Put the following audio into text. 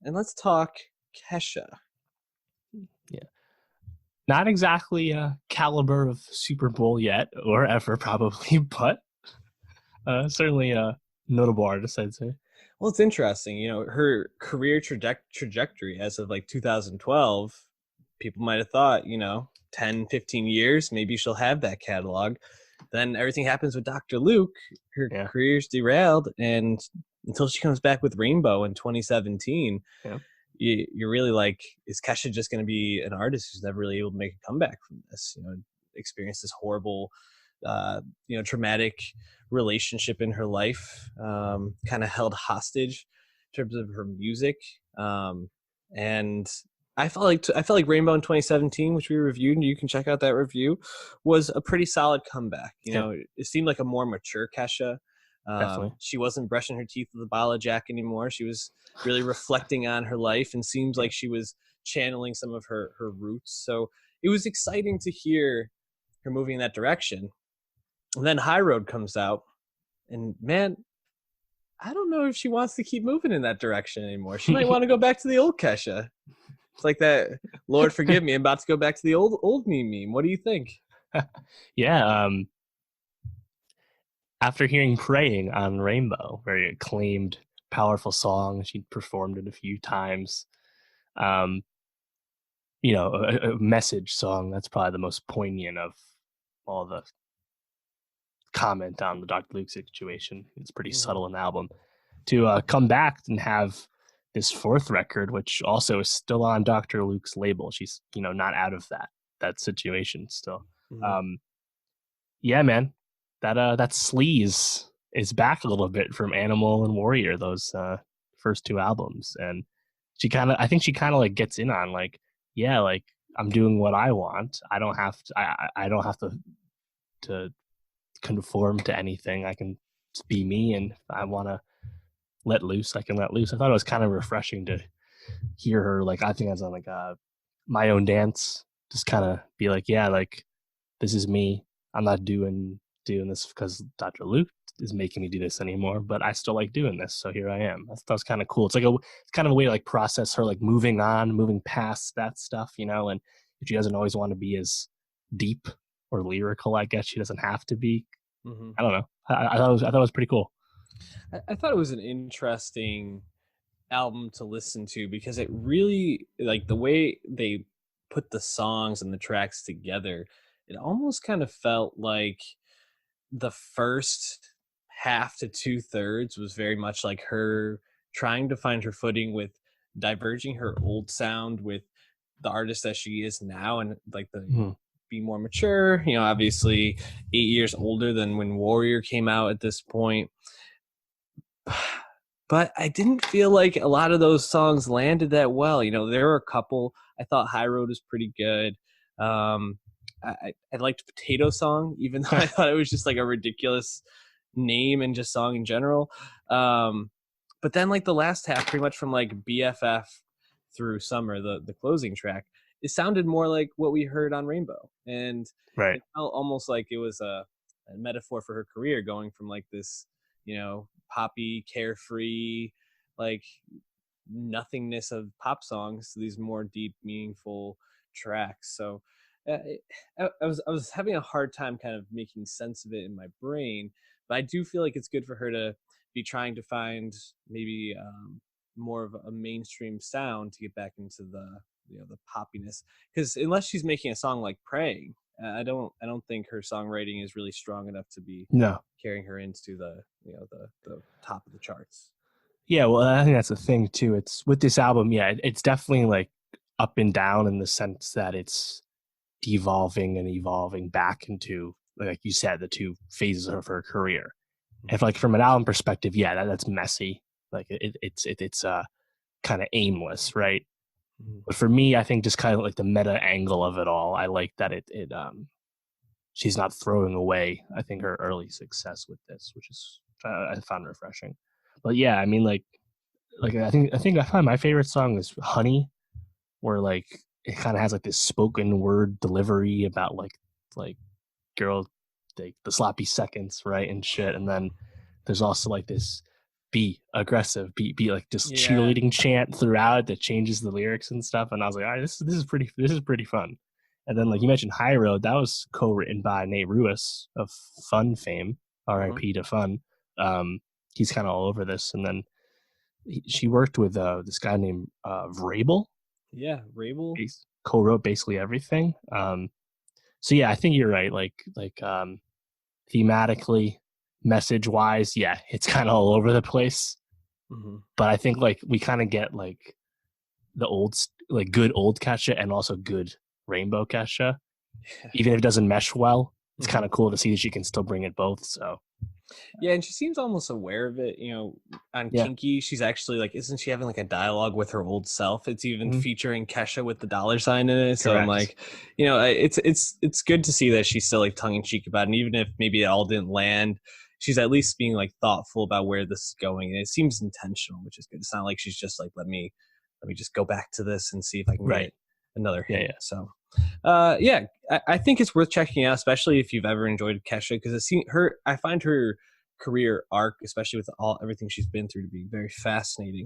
and let's talk Kesha. Yeah. Not exactly a caliber of Super Bowl yet, or ever probably, but certainly a notable artist, I'd say. Well, it's interesting. Her career trajectory as of like 2012, people might have thought, 10, 15 years, maybe she'll have that catalog. Then everything happens with Dr. Luke. Her Yeah, career's derailed. And until she comes back with Rainbow in 2017, yeah, you're really like, is Kesha just going to be an artist who's never really able to make a comeback from this? Experience this horrible, traumatic relationship in her life, kind of held hostage in terms of her music. And I felt like Rainbow in 2017, which we reviewed, and you can check out that review, was a pretty solid comeback. yeah, It seemed like a more mature Kesha. definitely. She wasn't brushing her teeth with a bottle of Jack anymore. She was really reflecting on her life, and seems Yeah, like she was channeling some of her roots. So it was exciting to hear her moving in that direction. And then High Road comes out, and man, I don't know if she wants to keep moving in that direction anymore. She might want to go back to the old Kesha. It's like that. Lord forgive me, I'm about to go back to the old me meme. What do you think? yeah. After hearing "Praying" on Rainbow, very acclaimed, powerful song, she'd performed it a few times. Um, a message song that's probably the most poignant of all the comment on the Dr. Luke situation. It's pretty Mm-hmm. subtle in the album. To come back and have this fourth record, which also is still on Dr. Luke's label. She's not out of that situation still. Mm-hmm. Um, yeah, man, that sleaze is back a little bit from Animal and Warrior, those first two albums, and I think she kind of like gets in on like, yeah, like I'm doing what I want. I don't have to. I don't have to conform to anything. I can just be me, and if I want to let loose, I can let loose. I thought it was kind of refreshing to hear her. Like, I think I was on like My Own Dance, just kind of be like, yeah, like this is me. I'm not doing this because Dr. Luke is making me do this anymore, but I still like doing this, so here I am. That was kind of cool. It's kind of a way to like process her, like moving on, moving past that stuff, and if she doesn't always want to be as deep or lyrical, I guess she doesn't have to be. Mm-hmm. I don't know. I thought it was pretty cool. I thought it was an interesting album to listen to because it really, like, the way they put the songs and the tracks together, it almost kind of felt like the first half to two-thirds was very much like her trying to find her footing with diverging her old sound with the artist that she is now, and like the Mm-hmm. be more mature, obviously 8 years older than when Warrior came out at this point. But I didn't feel like a lot of those songs landed that well. There were a couple. I thought High Road was pretty good. I liked Potato Song, even though I thought it was just like a ridiculous name and just song in general. But then like the last half, pretty much from like BFF through Summer, the closing track, it sounded more like what we heard on Rainbow, and Right. it felt almost like it was a metaphor for her career, going from like this, poppy, carefree, like nothingness of pop songs to these more deep, meaningful tracks. So uh, I was having a hard time kind of making sense of it in my brain, but I do feel like it's good for her to be trying to find maybe more of a mainstream sound to get back into the poppiness. Because unless she's making a song like "Praying," I don't think her songwriting is really strong enough to be No. carrying her into the top of the charts. Yeah, well, I think that's the thing too. It's with this album, yeah, it's definitely like up and down in the sense that it's devolving and evolving back into, like you said, the two phases of her career. If like from an album perspective, yeah, that's messy. Like it's kind of aimless, right? Mm-hmm. But for me, I think just kind of like the meta angle of it all, I like that it she's not throwing away, I think, her early success with this, which is I found refreshing. But yeah, I mean, like I think I find my favorite song is Honey, where like it kind of has like this spoken word delivery about like girl, like the sloppy seconds, right, and shit. And then there's also like this be aggressive, be like just Yeah. cheerleading chant throughout that changes the lyrics and stuff. And I was like, all right, this is pretty fun. And then like you Hmm. mentioned, High Road, that was co-written by Nate Ruess of Fun fame, Hmm. R.I.P. to Fun. Um, he's kind of all over this. And then she worked with this guy named Vrabel. Yeah, Rabel. He co-wrote basically everything. So yeah, I think you're right. Thematically, message wise, yeah, it's kind of all over the place. Hmm. But I think like we kind of get like the old, like good old Kesha and also good rainbow Kesha. Even if it doesn't mesh well, it's Hmm. kind of cool to see that she can still bring it both. So Yeah, and she seems almost aware of it. On yeah, Kinky, she's actually like, isn't she having like a dialogue with her old self? It's even mm-hmm. featuring Kesha with the dollar sign in it. So I'm Correct. like, it's good to see that she's still like tongue in cheek about it. And even if maybe it all didn't land, she's at least being like thoughtful about where this is going. And it seems intentional, which is good. It's not like she's just like, let me just go back to this and see if I can Right. get another Yeah. hit. Yeah. So yeah, I think it's worth checking out, especially if you've ever enjoyed Kesha, because I find her career arc, especially with all everything she's been through, to be very fascinating.